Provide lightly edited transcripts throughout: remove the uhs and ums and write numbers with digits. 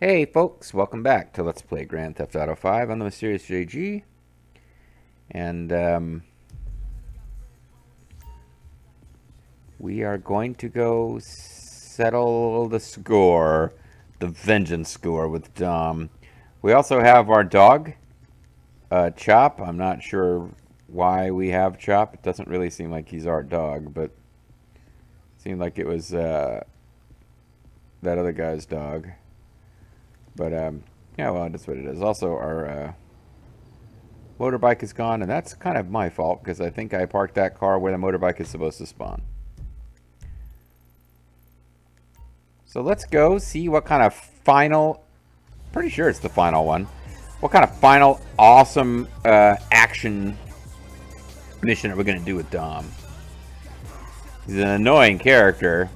Hey folks, welcome back to Let's Play Grand Theft Auto 5 on the Mysterious JG. And we are going to go settle the score, the vengeance score with Dom. We also have our dog, Chop. I'm not sure why we have Chop. It doesn't really seem like he's our dog, but it seemed like it was that other guy's dog. But, yeah, well, that's what it is. Also, our motorbike is gone, and that's kind of my fault, because I think I parked that car where the motorbike is supposed to spawn. So let's go see what kind of final, pretty sure it's the final one, what kind of final awesome action mission are we going to do with Dom. He's an annoying character,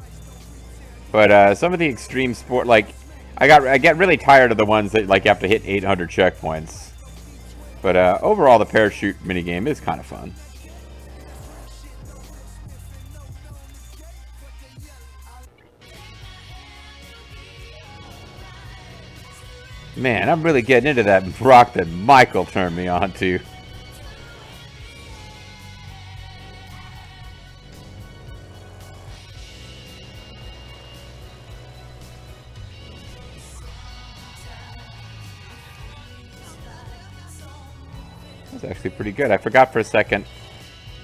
but some of the extreme sport, like, I get really tired of the ones that like you have to hit 800 checkpoints. But overall, the parachute minigame is kind of fun. Man, I'm really getting into that rock that Michael turned me on to. That's actually pretty good. I forgot for a second.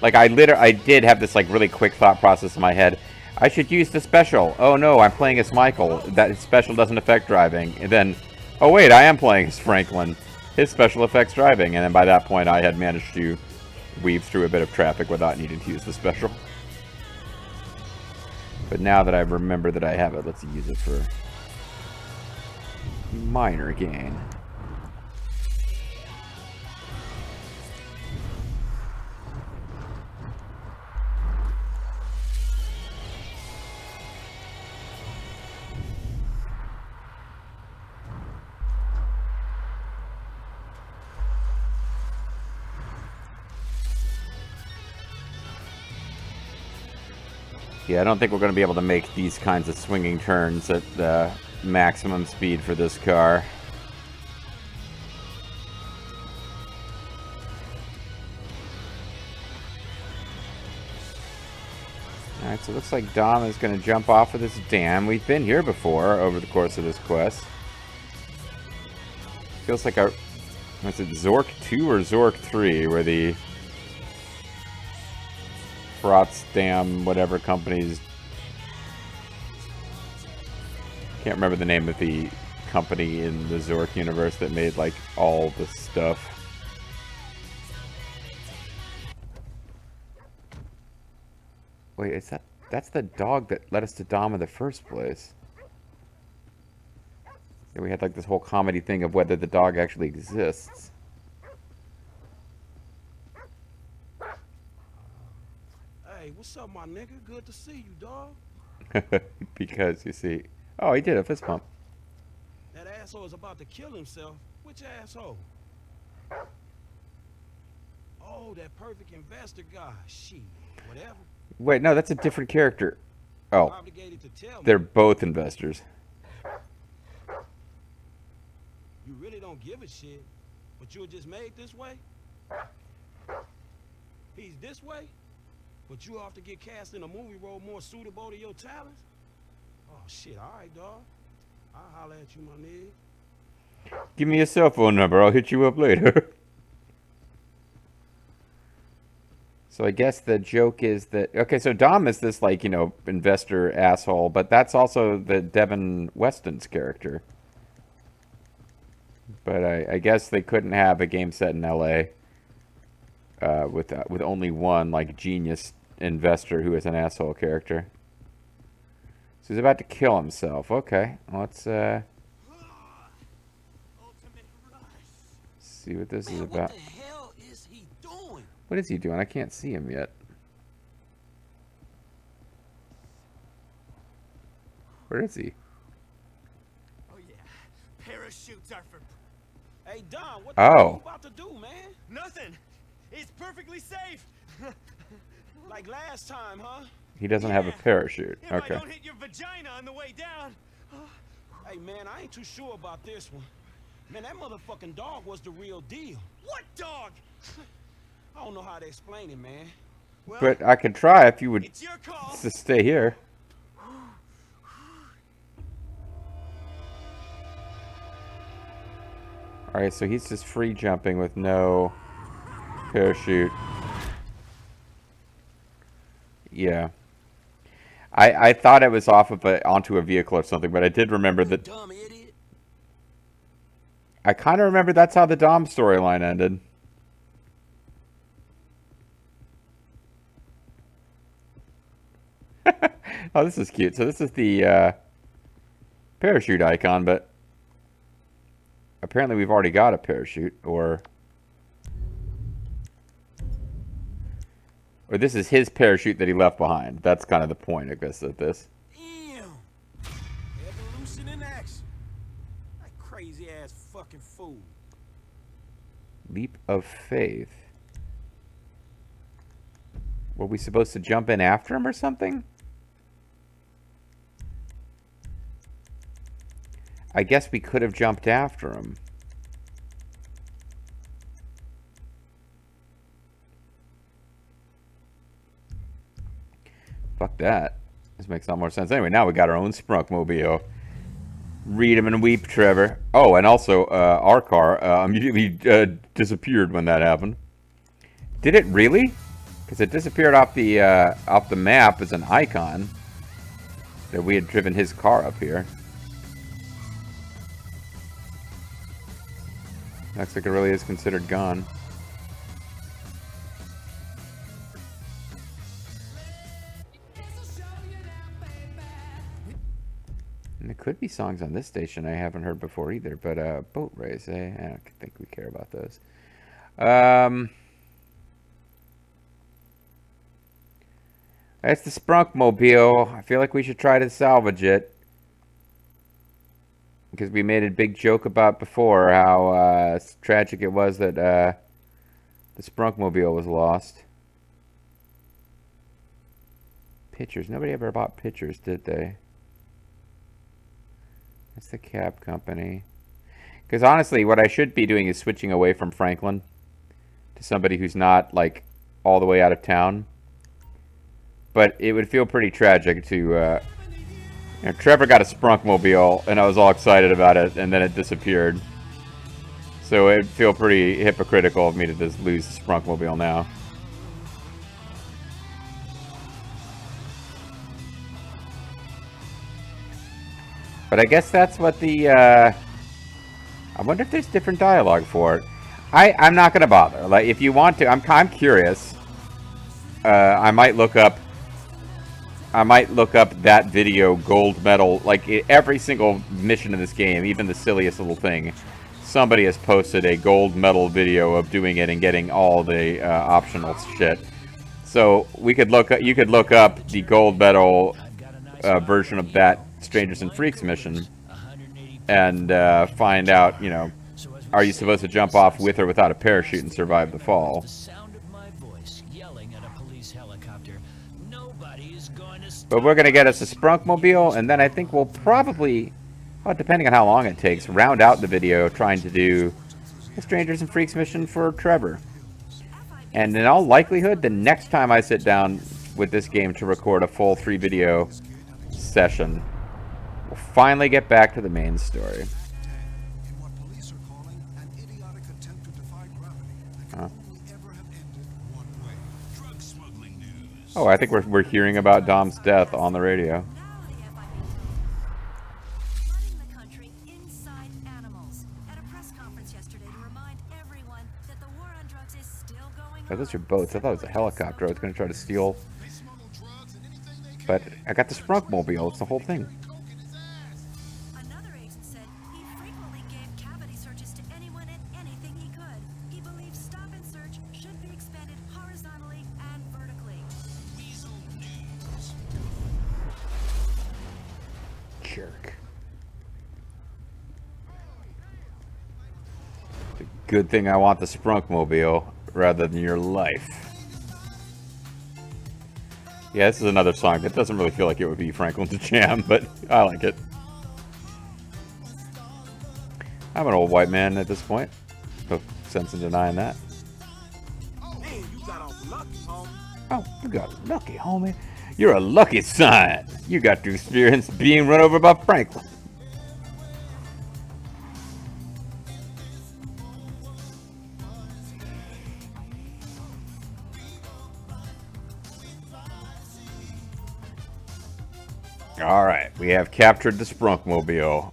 Like, I did have this, like, really quick thought process in my head. I should use the special. Oh, no, I'm playing as Michael. That special doesn't affect driving. And then, oh, wait, I am playing as Franklin. His special affects driving. And then by that point, I had managed to weave through a bit of traffic without needing to use the special. But now that I remember that I have it, let's use it for minor gain. Yeah, I don't think we're going to be able to make these kinds of swinging turns at the maximum speed for this car. Alright, so it looks like Dom is going to jump off of this dam. We've been here before over the course of this quest. Feels like a... Was it Zork 2 or Zork 3 where the... Potsdam, whatever companies. Can't remember the name of the company in the Zork universe that made like all the stuff. Wait, is that's the dog that led us to Dom in the first place? Yeah, we had like this whole comedy thing of whether the dog actually exists. Hey, what's up, my nigga? Good to see you, dog. Because, you see... Oh, he did a fist pump. That asshole is about to kill himself. Which asshole? Oh, that perfect investor guy. Shit, whatever. Wait, no, that's a different character. Oh, Obligated to tell they're me. both investors. You really don't give a shit, but you're just made this way? He's this way? But you have to get cast in a movie role more suitable to your talents? Oh, shit, all right, dog. I'll holler at you, my nigga. Give me your cell phone number, I'll hit you up later. So I guess the joke is that... Okay, so Dom is this, like, you know, investor asshole, but that's also the Devin Weston's character. But I guess they couldn't have a game set in L.A. With only one, like, genius investor who is an asshole character. So he's about to kill himself. Okay, let's see what this is about. What the hell is he doing? What is he doing? I can't see him yet. Where is he? Oh yeah, parachutes are for... Hey, Don, what the hell you about to do, man? Nothing! It's perfectly safe! Like last time, huh? He doesn't have a parachute. If I Okay. don't hit your vagina on the way down. Hey, man, I ain't too sure about this one. Man, that motherfucking dog was the real deal. What dog? I don't know how to explain it, man. Well, But I could try if you would it's your call. just stay here. Alright, so he's just free jumping with no parachute. Yeah. I thought it was off of onto a vehicle or something, but I did remember that. Dumb idiot. I kind of remember that's how the Dom storyline ended. Oh, this is cute. So this is the parachute icon, but apparently we've already got a parachute, or this is his parachute that he left behind. That's kind of the point, I guess, of this. Damn. Evolution in action. That crazy ass fucking fool. Leap of faith. Were we supposed to jump in after him or something? I guess we could have jumped after him. Fuck that. This makes a lot more sense. Anyway, now we got our own Sprunkmobile. Read him and weep, Trevor. Oh, and also, our car immediately disappeared when that happened. Did it really? Because it disappeared off the map as an icon that we had driven his car up here. Looks like it really is considered gone. And there could be songs on this station I haven't heard before either, but boat race, I don't think we care about those. That's the Sprunkmobile. I feel like we should try to salvage it. Because we made a big joke about before how tragic it was that the Sprunkmobile was lost. Pictures. Nobody ever bought pictures, did they? That's the cab company. Because honestly, what I should be doing is switching away from Franklin to somebody who's not, like, all the way out of town. But it would feel pretty tragic to... You know, Trevor got a Sprunkmobile, and I was all excited about it, and then it disappeared. So it'd feel pretty hypocritical of me to just lose the Sprunkmobile now. But I guess that's what the, I wonder if there's different dialogue for it. I'm not gonna bother. Like, if you want to, I'm curious. I might look up that video, gold medal. Like, every single mission in this game, even the silliest little thing, somebody has posted a gold medal video of doing it and getting all the optional shit. So you could look up the gold medal version of that Strangers and Freaks mission and find out, you know, are you supposed to jump off with or without a parachute and survive the fall? But we're going to get us a Sprunkmobile, and then I think we'll probably, well, depending on how long it takes, round out the video trying to do the Strangers and Freaks mission for Trevor. And in all likelihood, the next time I sit down with this game to record a full 3-video session, we'll finally get back to the main story. Oh, I think we're hearing about Dom's death on the radio. Oh, those are boats. I thought it was a helicopter. I was going to try to steal. But I got the Sprunkmobile. It's the whole thing. Another agent said he frequently gave cavity searches to anyone and anything he could. He believes stop and search should be expanded horizontally and vertically. Weasel News. Jerk. It's a good thing I want the Sprunkmobile rather than your life. Yeah, this is another song that doesn't really feel like it would be Franklin's jam, but I like it. I'm an old white man at this point. No sense in denying that. Man, you got off lucky, homie. Oh, you got lucky, homie. You're a lucky son. You got to experience being run over by Franklin. Alright, we have captured the Sprunkmobile.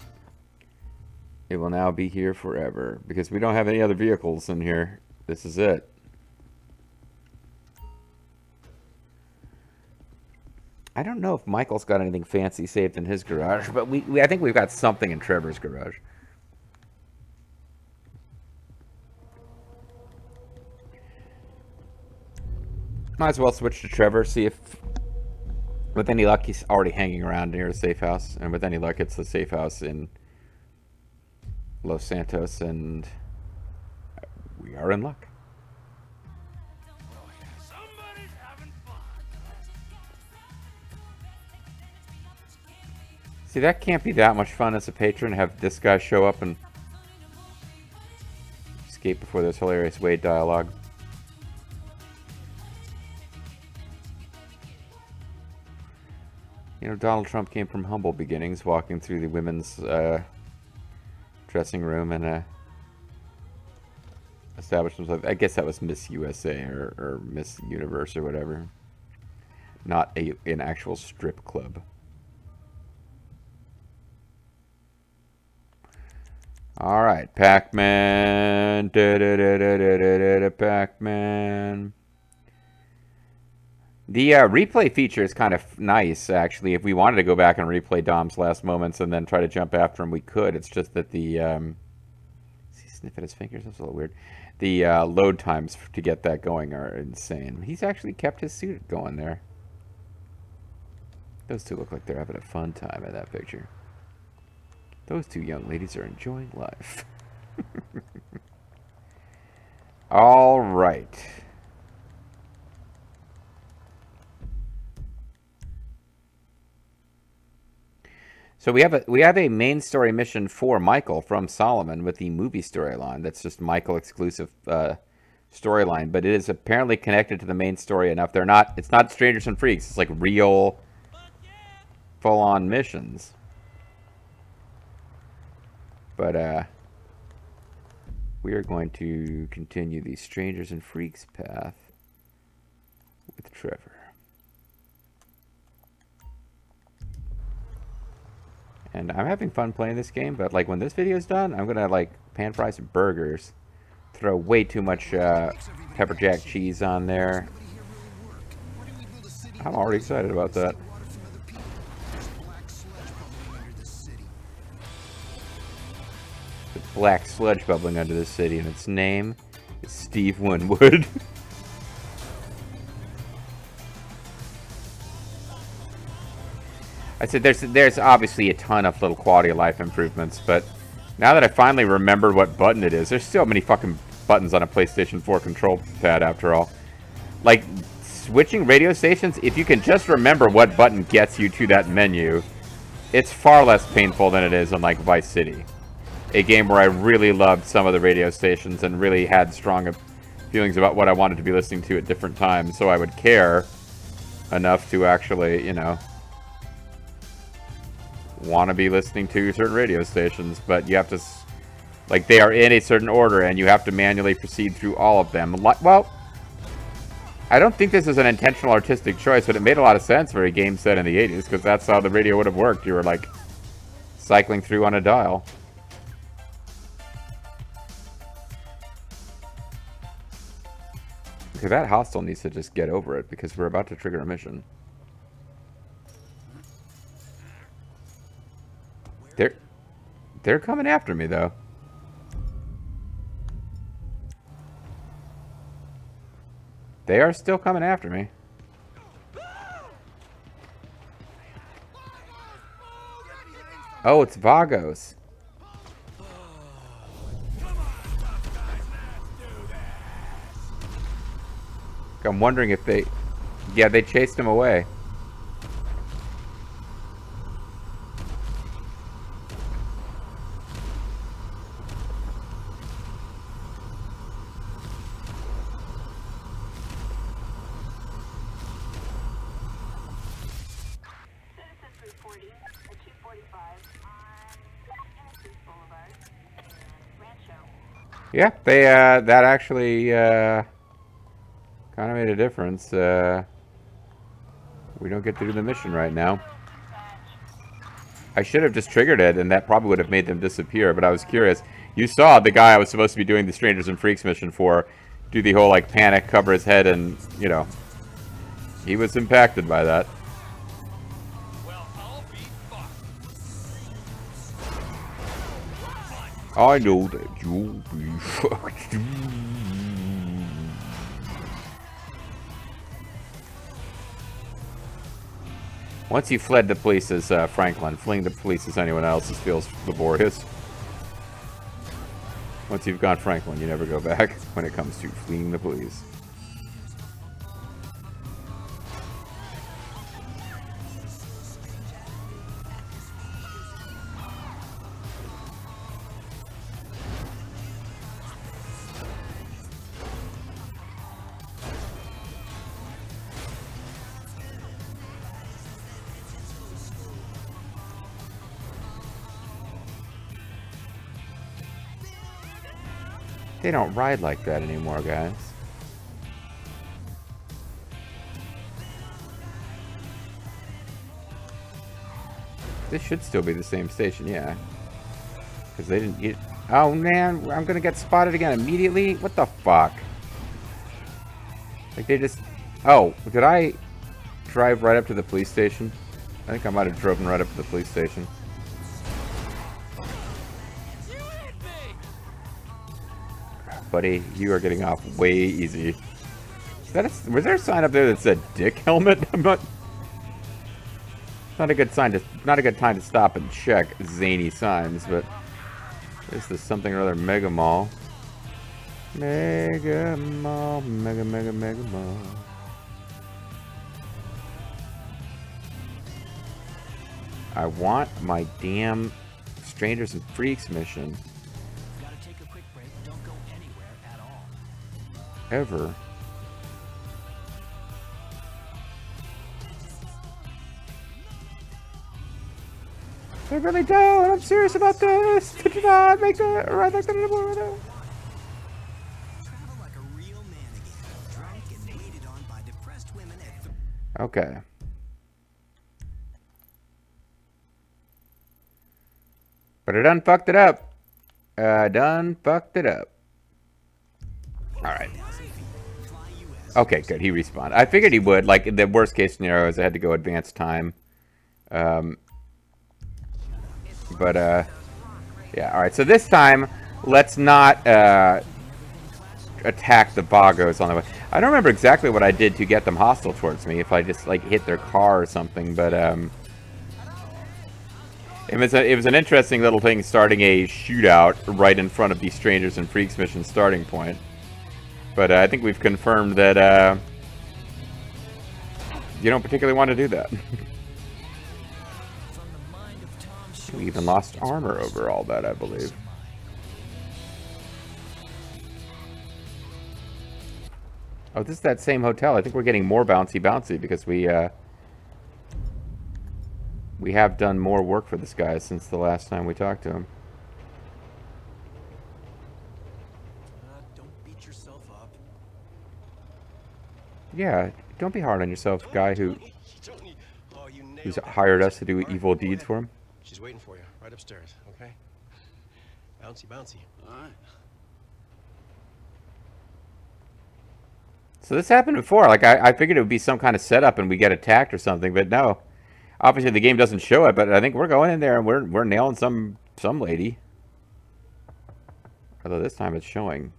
It will now be here forever, because we don't have any other vehicles in here. This is it. I don't know if Michael's got anything fancy saved in his garage, but I think we've got something in Trevor's garage. Might as well switch to Trevor, see if with any luck he's already hanging around near a safe house, and with any luck it's the safe house in Los Santos, and we are in luck. Somebody's having fun. See, that can't be that much fun as a patron, have this guy show up and escape before this hilarious Wade dialogue. You know, Donald Trump came from humble beginnings, walking through the women's dressing room and established himself. I guess that was Miss USA or Miss Universe or whatever. Not an actual strip club. All right, Pac-Man. Pac-Man. The replay feature is kind of nice, actually. If we wanted to go back and replay Dom's last moments and then try to jump after him, we could. It's just that the... is he sniffing his fingers? That's a little weird. The load times to get that going are insane. He's actually kept his suit going there. Those two look like they're having a fun time in that picture. Those two young ladies are enjoying life. All right. So we have a main story mission for Michael from Solomon with the movie storyline. That's just Michael exclusive storyline, but it is apparently connected to the main story enough. It's not Strangers and Freaks. It's like real full-on missions. But we are going to continue the Strangers and Freaks path with Trevor. And I'm having fun playing this game, but like when this video is done, I'm gonna like pan fry some burgers, throw way too much pepper jack cheese on there. I'm already excited about that. The black sludge bubbling under the city, and its name is Steve Winwood. I said there's obviously a ton of little quality of life improvements, but now that I finally remembered what button it is, there's so many fucking buttons on a PlayStation 4 control pad after all. Like, switching radio stations, if you can just remember what button gets you to that menu, it's far less painful than it is on, like, Vice City. A game where I really loved some of the radio stations and really had strong feelings about what I wanted to be listening to at different times, so I would care enough to actually, you know, want to be listening to certain radio stations, but you have to, like, they are in a certain order and you have to manually proceed through all of them. Well, I don't think this is an intentional artistic choice, but it made a lot of sense for a game set in the 80s, because that's how the radio would have worked. You were like cycling through on a dial. Okay, that hostile needs to just get over it, because we're about to trigger a mission. They're coming after me, though. They are still coming after me. Oh, it's Vagos. I'm wondering if they... Yeah, they chased him away. Yeah, they that actually kind of made a difference. We don't get to do the mission right now. I should have just triggered it, and that probably would have made them disappear, but I was curious. You saw the guy I was supposed to be doing the Strangers and Freaks mission for do the whole, like, panic, cover his head, and, you know, he was impacted by that. Well, I'll be fucked. I know that you'll be fucked. Once you fled the police as Franklin, fleeing the police as anyone else's feels laborious. Once you've gone Franklin, you never go back when it comes to fleeing the police. They don't ride like that anymore, guys. This should still be the same station, yeah. Because they didn't get... Oh, man, I'm gonna get spotted again immediately? What the fuck? Like, they just... Oh, did I drive right up to the police station? I think I might have driven right up to the police station. Buddy, you are getting off way easy. Was there a sign up there that said dick helmet? I'm not... Not a good sign to... Not a good time to stop and check zany signs, but... There's this something or other Mega Mall. Mega Mall. Mega Mall. I want my damn Strangers and Freaks mission. Ever. I really don't. I'm serious about this. Did not make that right like that anymore. Travel like a real man again, drunk and waited on by depressed women at Okay. But I done fucked it up. Done fucked it up. Alright. Okay, good. He respawned. I figured he would. Like, the worst case scenario is I had to go advance time. Yeah, alright. So this time, let's not attack the Vagos on the way. I don't remember exactly what I did to get them hostile towards me. If I just, like, hit their car or something. But, it was an interesting little thing starting a shootout right in front of the Strangers and Freaks mission starting point. But I think we've confirmed that you don't particularly want to do that. We even lost armor over all that, I believe. Oh, this is that same hotel. I think we're getting more bouncy because we have done more work for this guy since the last time we talked to him. Yeah, don't be hard on yourself, guy who's hired us to do evil deeds for him. She's waiting for you, right upstairs, okay? Bouncy, bouncy. All right. So this happened before. Like, I figured it would be some kind of setup and we get attacked or something, but no. Obviously, the game doesn't show it, but I think we're going in there and we're nailing some lady. Although this time it's showing.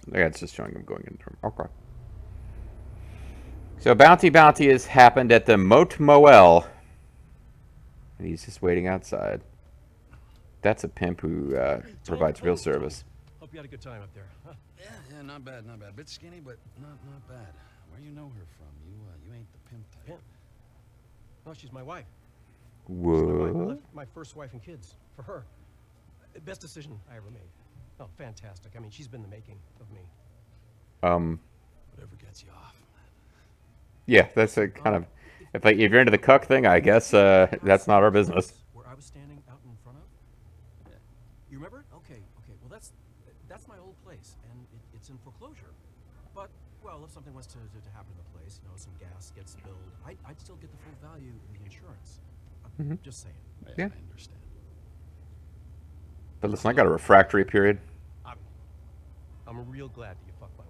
Yeah, it's just showing him going in. Okay. So Bounty has happened at the Moat Moel. And he's just waiting outside. That's a pimp who provides real service. Hope you had a good time up there, huh? Yeah, not bad, not bad. Bit skinny, but not bad. Where you know her from? You ain't the pimp type. Pimp? No, she's my wife. Whoa. My first wife and kids. For her. Best decision I ever made. Oh, fantastic. I mean, she's been the making of me. Whatever gets you off. Yeah, that's a kind of... If you're into the cuck thing, I guess that's not our business. Where I was standing out in Well, if something was to happen to the place, you know, some gas gets spilled, I'd still get the full value in the insurance. I'm just saying. Yeah, Yeah. I understand. But listen, I got a refractory period. I'm real glad that you fucked my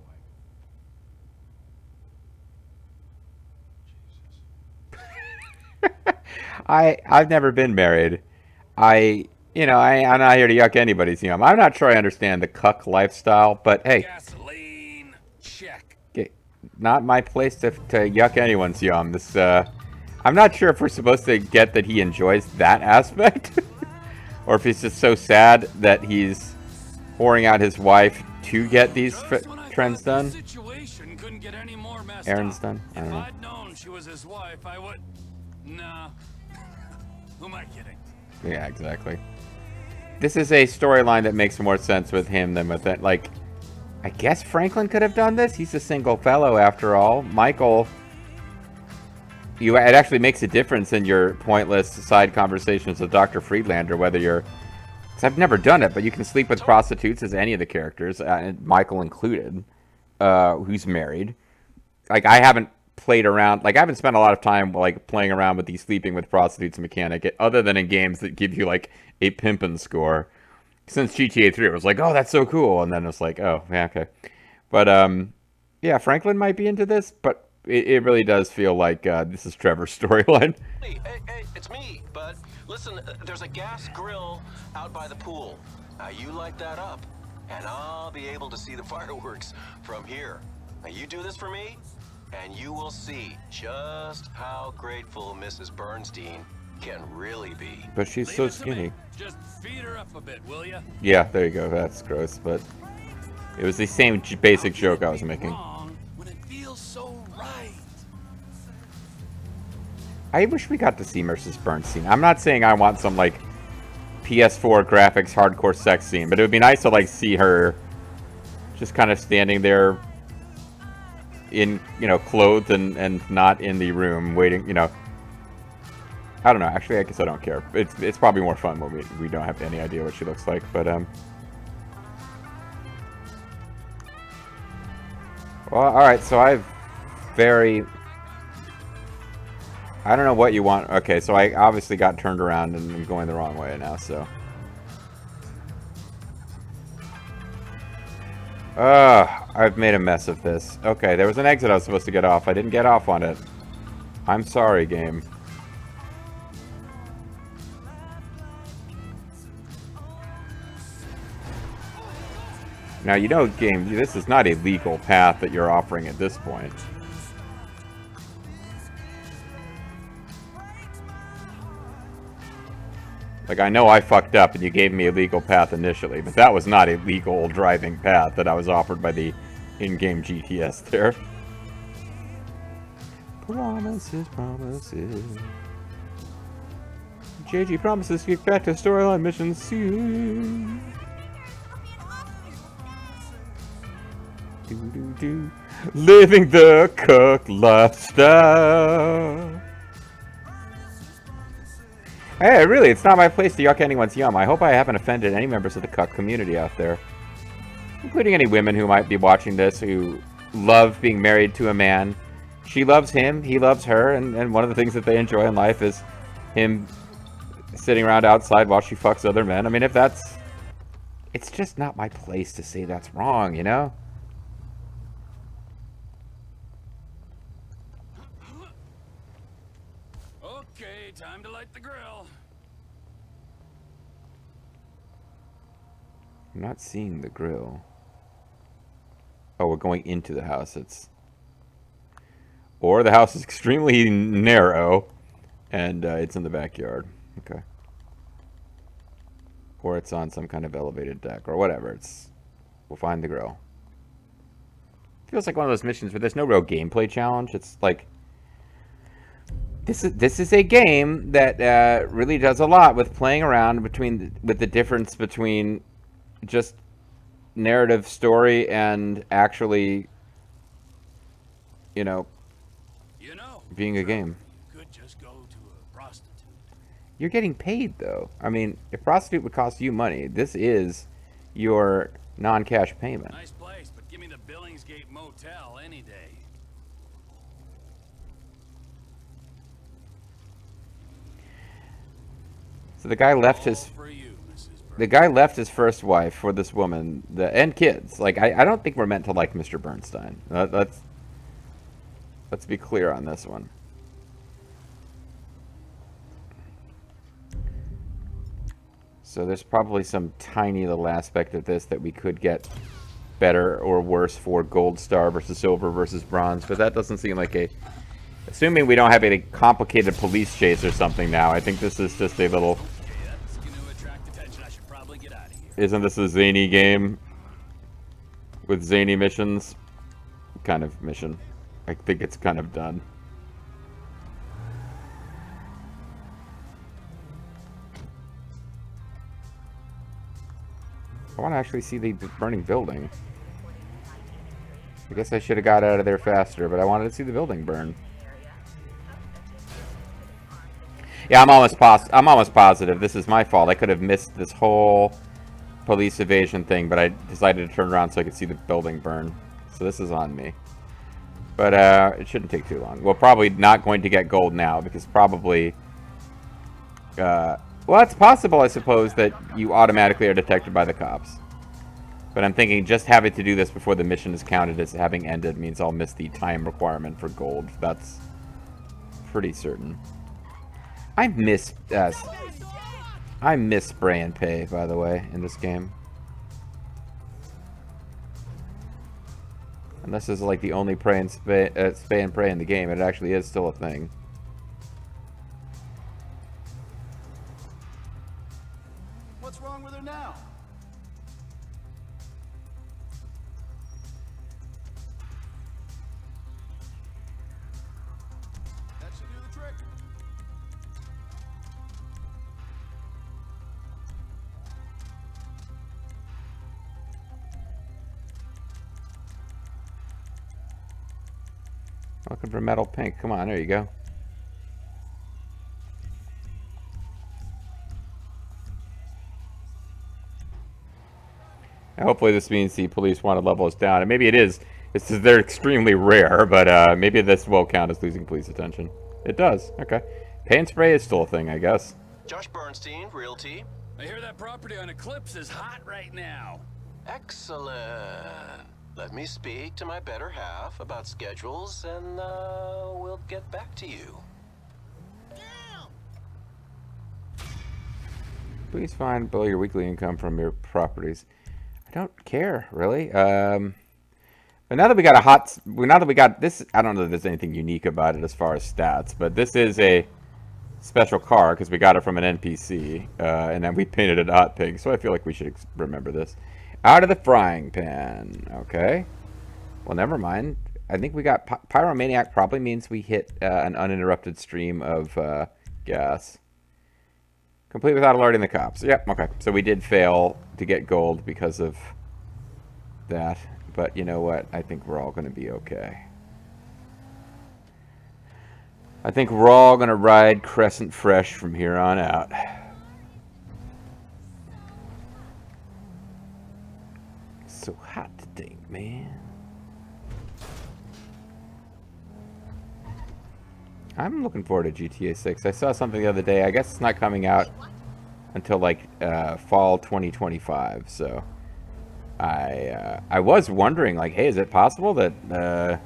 wife. I've never been married. I'm not here to yuck anybody's yum. I'm not sure I understand the cuck lifestyle, but hey, Gasoline, check. not my place to yuck anyone's yum. I'm not sure if we're supposed to get that he enjoys that aspect, or if he's just so sad that he's whoring out his wife to get these trends done. Situation couldn't get any more messed Errands up. done? I don't If know. I'd known she was his wife, I would. Nah. Who am I kidding? Yeah, exactly. This is a storyline that makes more sense with him than with it. Like, I guess Franklin could have done this. He's a single fellow after all. Michael, it actually makes a difference in your pointless side conversations with Dr. Friedlander, whether you're... Because I've never done it, but you can sleep with prostitutes as any of the characters, Michael included, who's married. Like, I haven't played around... Like, I haven't spent a lot of time, like, playing around with the sleeping with prostitutes mechanic, other than in games that give you, like, a pimpin' score. Since GTA 3, it was like, oh, that's so cool. And then it's like, oh, yeah, okay. But, yeah, Franklin might be into this, but it really does feel like this is Trevor's storyline. Hey, it's me, bud. Listen, there's a gas grill out by the pool. Now you light that up, and I'll be able to see the fireworks from here. Now you do this for me, and you will see just how grateful Mrs. Bernstein can really be. But she's so skinny. Just feed her up a bit, will ya? Yeah, there you go. That's gross, but it was the same basic joke I was making. Wrong when it feels so right. I wish we got to see Mrs. Bernstein. I'm not saying I want some, like, PS4 graphics hardcore sex scene, but it would be nice to, like, see her just kind of standing there in, clothed and not in the room waiting, I don't know. Actually, I guess I don't care. It's probably more fun when we don't have any idea what she looks like, but, well, alright, so I don't know what you want. Okay, so I obviously got turned around and I'm going the wrong way now, so. I've made a mess of this. Okay, there was an exit I was supposed to get off. I didn't get off on it. I'm sorry, game. Now, game, this is not a legal path that you're offering at this point. Like, I know I fucked up and you gave me a legal path initially, but that was not a legal driving path that I was offered by the in-game GTS there. Promises, promises. JG promises to get back to storyline missions soon. Do. Living the cook lifestyle. Hey, really, it's not my place to yuck anyone's yum. I hope I haven't offended any members of the cuck community out there. Including any women who might be watching this who love being married to a man. She loves him, he loves her, and one of the things that they enjoy in life is him sitting around outside while she fucks other men. I mean, if that's... It's just not my place to say that's wrong, you know? Okay, time to light the grill. I'm not seeing the grill. Oh, we're going into the house. Or the house is extremely narrow, and it's in the backyard. Okay. Or it's on some kind of elevated deck, or whatever. We'll find the grill. Feels like one of those missions where there's no real gameplay challenge. It's like... This is a game that really does a lot with playing around with the difference between just narrative story and actually, being a game. You could just go to a prostitute. You're getting paid, though. I mean, if prostitute would cost you money, this is your non-cash payment. Nice place, but give me the Billingsgate Motel any day. So the guy left his first wife for this woman, and kids. Like I don't think we're meant to like Mr. Bernstein. Let's be clear on this one. So there's probably some tiny little aspect of this that we could get better or worse for gold star versus silver versus bronze, but that doesn't seem like a... Assuming we don't have a complicated police chase or something now, I think this is just a little... Isn't this a zany game? With zany missions? Kind of mission. I think it's kind of done. I want to actually see the burning building. I guess I should have got out of there faster, but I wanted to see the building burn. Yeah, I'm almost positive this is my fault. I could have missed this whole police evasion thing, but I decided to turn around so I could see the building burn. So this is on me. But it shouldn't take too long. We're probably not going to get gold now, because probably... well, it's possible, I suppose, that you automatically are detected by the cops. But I'm thinking just having to do this before the mission is counted as having ended means I'll miss the time requirement for gold. That's pretty certain. I miss spray and pay, by the way, in this game. And this is like the only spray and pray in the game. It actually is still a thing. What's wrong with her now? That should do the trick. Looking for metal pink. Come on, there you go. Now, hopefully this means the police want to level us down. And maybe it is. They're extremely rare, but maybe this will count as losing police attention. It does. Okay. Paint spray is still a thing, I guess. Josh Bernstein, Realty. I hear that property on Eclipse is hot right now. Excellent. Let me speak to my better half about schedules, and we'll get back to you. Please find below your weekly income from your properties. I don't care, really. But now that we got this, I don't know if there's anything unique about it as far as stats, but this is a special car because we got it from an NPC, and then we painted it hot pink, so I feel like we should remember this. Out of the frying pan. Okay. Well, never mind. I think we got... Pyromaniac probably means we hit an uninterrupted stream of gas. Complete without alerting the cops. Yep, okay. So we did fail to get gold because of that. But you know what? I think we're all going to be okay. I think we're all going to ride Crescent Fresh from here on out. So hot today, man. I'm looking forward to GTA 6. I saw something the other day. I guess it's not coming out until like fall 2025. So I was wondering, like, hey, is it possible that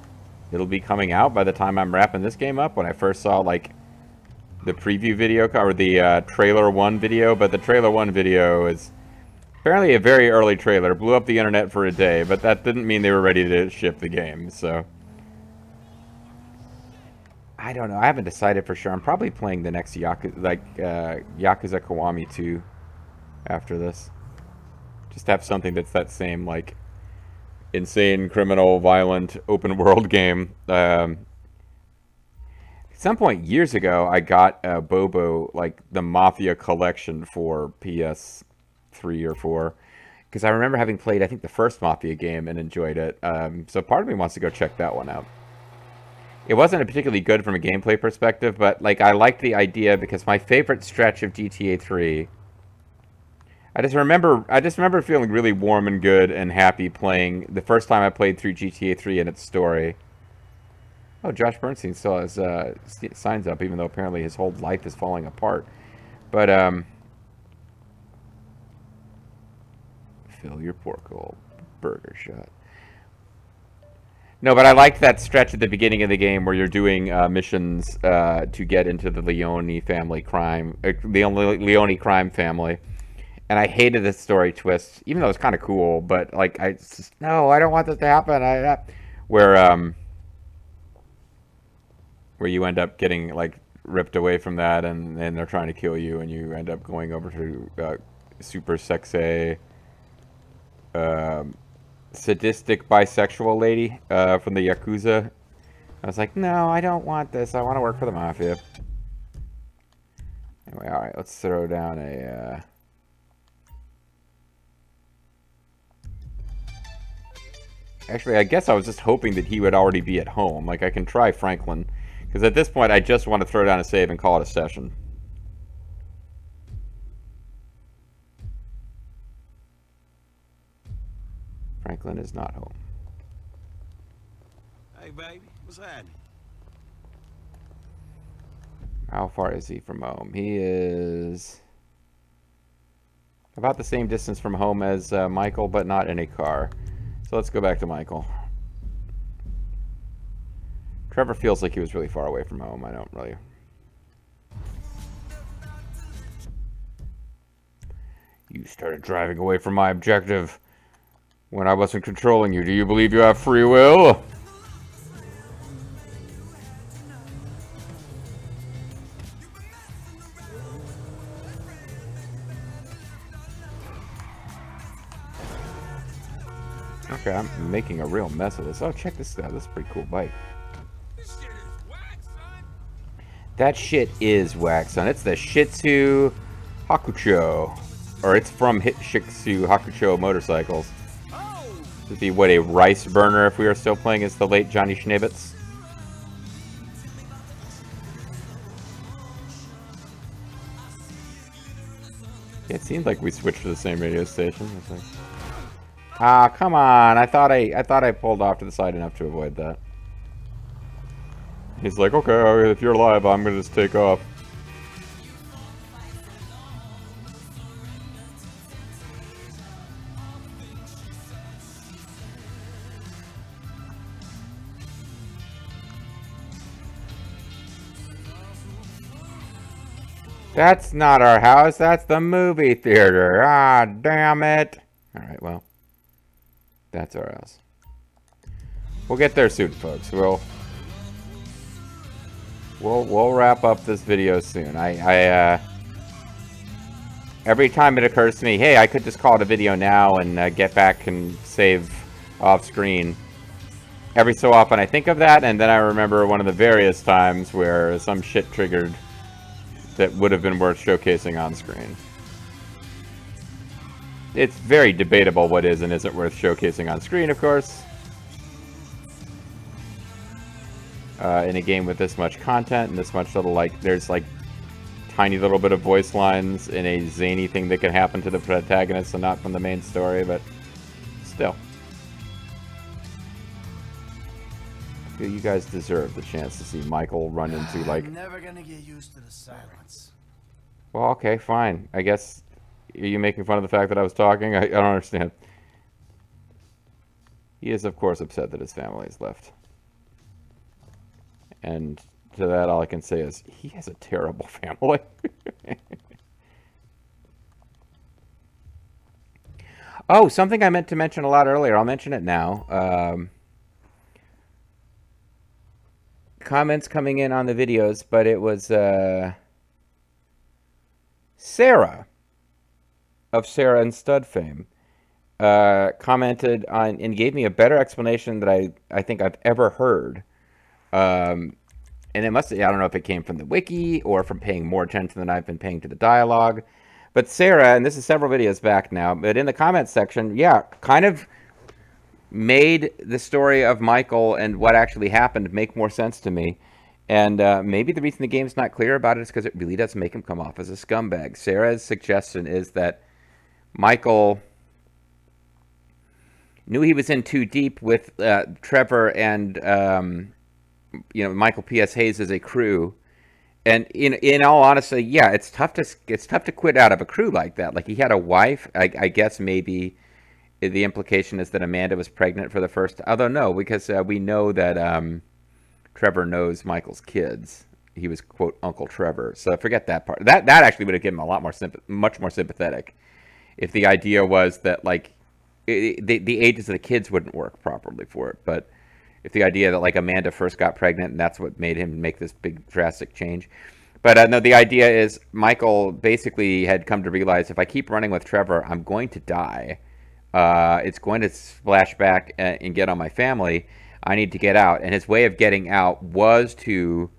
it'll be coming out by the time I'm wrapping this game up? When I first saw like the preview video or the trailer 1 video, but the trailer 1 video is apparently a very early trailer. Blew up the internet for a day, but that didn't mean they were ready to ship the game. So I don't know. I haven't decided for sure. I'm probably playing the next Yakuza Kiwami 2 after this. Just have something that's that same, like, insane, criminal, violent, open world game. At some point years ago, I got Bobo, like, the Mafia collection for PS3 or 4. Because I remember having played, I think, the first Mafia game and enjoyed it. So part of me wants to go check that one out. It wasn't particularly good from a gameplay perspective, but like I liked the idea because my favorite stretch of GTA 3. I just remember feeling really warm and good and happy playing the first time I played through GTA 3 and its story. Oh, Josh Bernstein still has signs up, even though apparently his whole life is falling apart. But fill your pork hole. Burger shot. No, but I liked that stretch at the beginning of the game where you're doing missions to get into the Leone family crime, Leone crime family. And I hated the story twist, even though it's kind of cool. But like, no, I don't want this to happen. Where you end up getting like ripped away from that, and they're trying to kill you, and you end up going over to super sexy, sadistic bisexual lady from the Yakuza. I was like, no, I don't want this. I want to work for the Mafia. Anyway, all right, let's throw down a... Actually, I guess I was just hoping that he would already be at home. Like, I can try Franklin. Because at this point, I just want to throw down a save and call it a session. Franklin is not home. Hey, baby, what's happening? How far is he from home? He is about the same distance from home as Michael, but not in a car. So let's go back to Michael. Trevor feels like he was really far away from home. I don't really... You started driving away from my objective when I wasn't controlling you. Do you believe you have free will? Okay, I'm making a real mess of this. Oh, check this out. This is a pretty cool bike. That shit is whack, son. It's the Shitsu Hakucho. Or it's from Shitsu Hakucho motorcycles. This would be, what, a rice burner if we were still playing as the late Johnny Schneebitz. Yeah, it seemed like we switched to the same radio station. It's like... Ah, come on. I thought I pulled off to the side enough to avoid that. He's like, okay, if you're alive, I'm gonna just take off. That's not our house, that's the movie theater. Ah, damn it. Alright, well. That's our house. We'll get there soon, folks. We'll wrap up this video soon. Every time it occurs to me, hey, I could just call it a video now and get back and save off screen. Every so often I think of that, and then I remember one of the various times where some shit triggered that would have been worth showcasing on screen. It's very debatable what is and isn't worth showcasing on screen, of course. In a game with this much content and this much little, like, there's like tiny little bit of voice lines in a zany thing that can happen to the protagonist and not from the main story, but still. I feel you guys deserve the chance to see Michael run into, like... I'm never gonna get used to the silence. Well, okay, fine. I guess... Are you making fun of the fact that I was talking? I don't understand. He is, of course, upset that his family is left. And to that, all I can say is, he has a terrible family. Oh, something I meant to mention a lot earlier. I'll mention it now. Comments coming in on the videos, but it was Sarah of Sarah and Stud fame commented on and gave me a better explanation that I think I've ever heard. And it must, I don't know if it came from the wiki or from paying more attention than I've been paying to the dialogue. But Sarah, and this is several videos back now, but in the comments section, yeah, kind of made the story of Michael and what actually happened make more sense to me. And maybe the reason the game's not clear about it is because it really does make him come off as a scumbag. Sarah's suggestion is that Michael knew he was in too deep with Trevor and, you know, Michael P.S. Hayes as a crew. And in all honesty, yeah, it's tough to quit out of a crew like that. Like, he had a wife. I guess maybe the implication is that Amanda was pregnant for the first time. Although no, because we know that Trevor knows Michael's kids. He was, quote, Uncle Trevor. So forget that part. That actually would have given him a lot more much more sympathetic. If the idea was that, like, the ages of the kids wouldn't work properly for it. But if the idea that, like, Amanda first got pregnant and that's what made him make this big drastic change. But no, the idea is Michael basically had come to realize, if I keep running with Trevor, I'm going to die. It's going to splash back and get on my family. I need to get out. And his way of getting out was to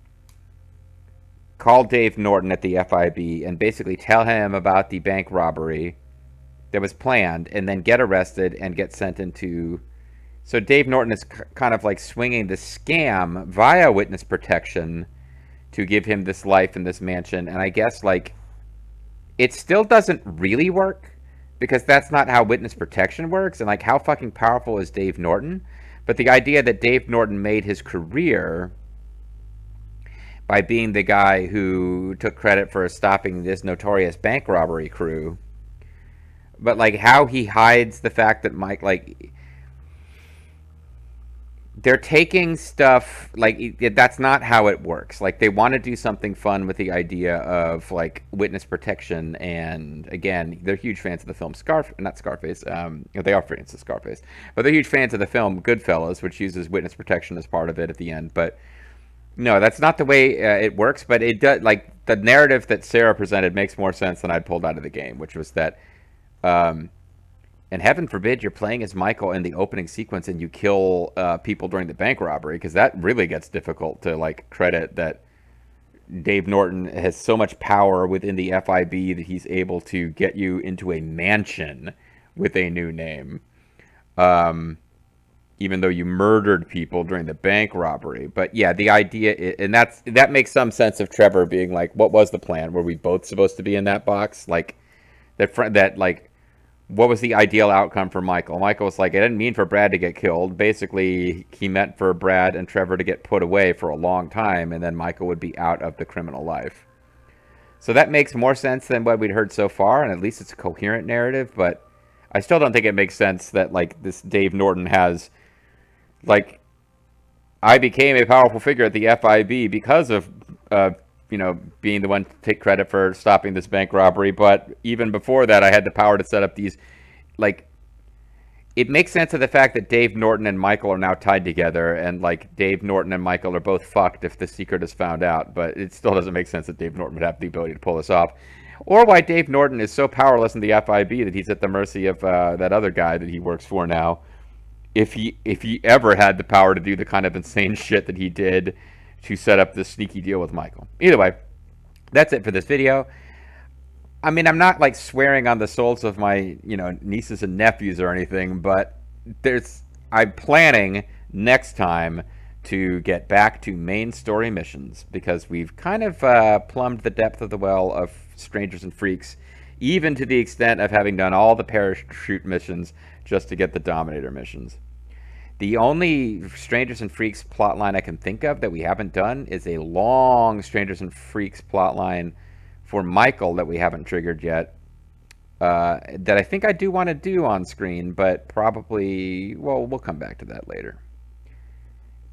call Dave Norton at the FIB and basically tell him about the bank robbery that was planned, and then get arrested and get sent into... So Dave Norton is kind of like swinging the scam via witness protection to give him this life in this mansion. And I guess, like, it still doesn't really work, because that's not how witness protection works. And, like, how fucking powerful is Dave Norton? But the idea that Dave Norton made his career by being the guy who took credit for stopping this notorious bank robbery crew. But, like, how he hides the fact that Mike, like, they're taking stuff, like, that's not how it works. Like, they want to do something fun with the idea of, like, witness protection. And, again, they're huge fans of the film not Scarface. They are fans of Scarface. But they're huge fans of the film Goodfellas, which uses witness protection as part of it at the end. But no, that's not the way it works. But it does, like, the narrative that Sarah presented makes more sense than I'd pulled out of the game, which was that, and heaven forbid you're playing as Michael in the opening sequence and you kill people during the bank robbery, because that really gets difficult to, like, credit that Dave Norton has so much power within the FIB that he's able to get you into a mansion with a new name. Even though you murdered people during the bank robbery. But yeah, the idea, and that makes some sense of Trevor being like, what was the plan? Were we both supposed to be in that box? Like, like, what was the ideal outcome for Michael? Michael was like, I didn't mean for Brad to get killed. Basically, he meant for Brad and Trevor to get put away for a long time, and then Michael would be out of the criminal life. So that makes more sense than what we'd heard so far, and at least it's a coherent narrative, but I still don't think it makes sense that, like, this Dave Norton has, like, I became a powerful figure at the FIB because of, you know, being the one to take credit for stopping this bank robbery. But even before that, I had the power to set up these, like, it makes sense of the fact that Dave Norton and Michael are now tied together, and, like, Dave Norton and Michael are both fucked if the secret is found out. But it still doesn't make sense that Dave Norton would have the ability to pull this off, or why Dave Norton is so powerless in the FIB that he's at the mercy of that other guy that he works for now. If he ever had the power to do the kind of insane shit that he did to set up this sneaky deal with Michael. Either way, that's it for this video. I mean, I'm not, like, swearing on the souls of my, you know, nieces and nephews or anything, but I'm planning next time to get back to main story missions, because we've kind of plumbed the depth of the well of Strangers and Freaks, even to the extent of having done all the parachute missions just to get the Dominator missions. The only Strangers and Freaks plotline I can think of that we haven't done is a long Strangers and Freaks plotline for Michael that we haven't triggered yet. That I think I do want to do on screen, but probably, well, we'll come back to that later.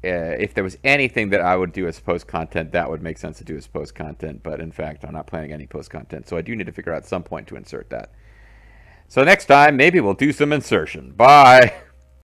If there was anything that I would do as post-content, that would make sense to do as post-content, but in fact, I'm not planning any post-content, so I do need to figure out some point to insert that. So next time, maybe we'll do some insertion. Bye!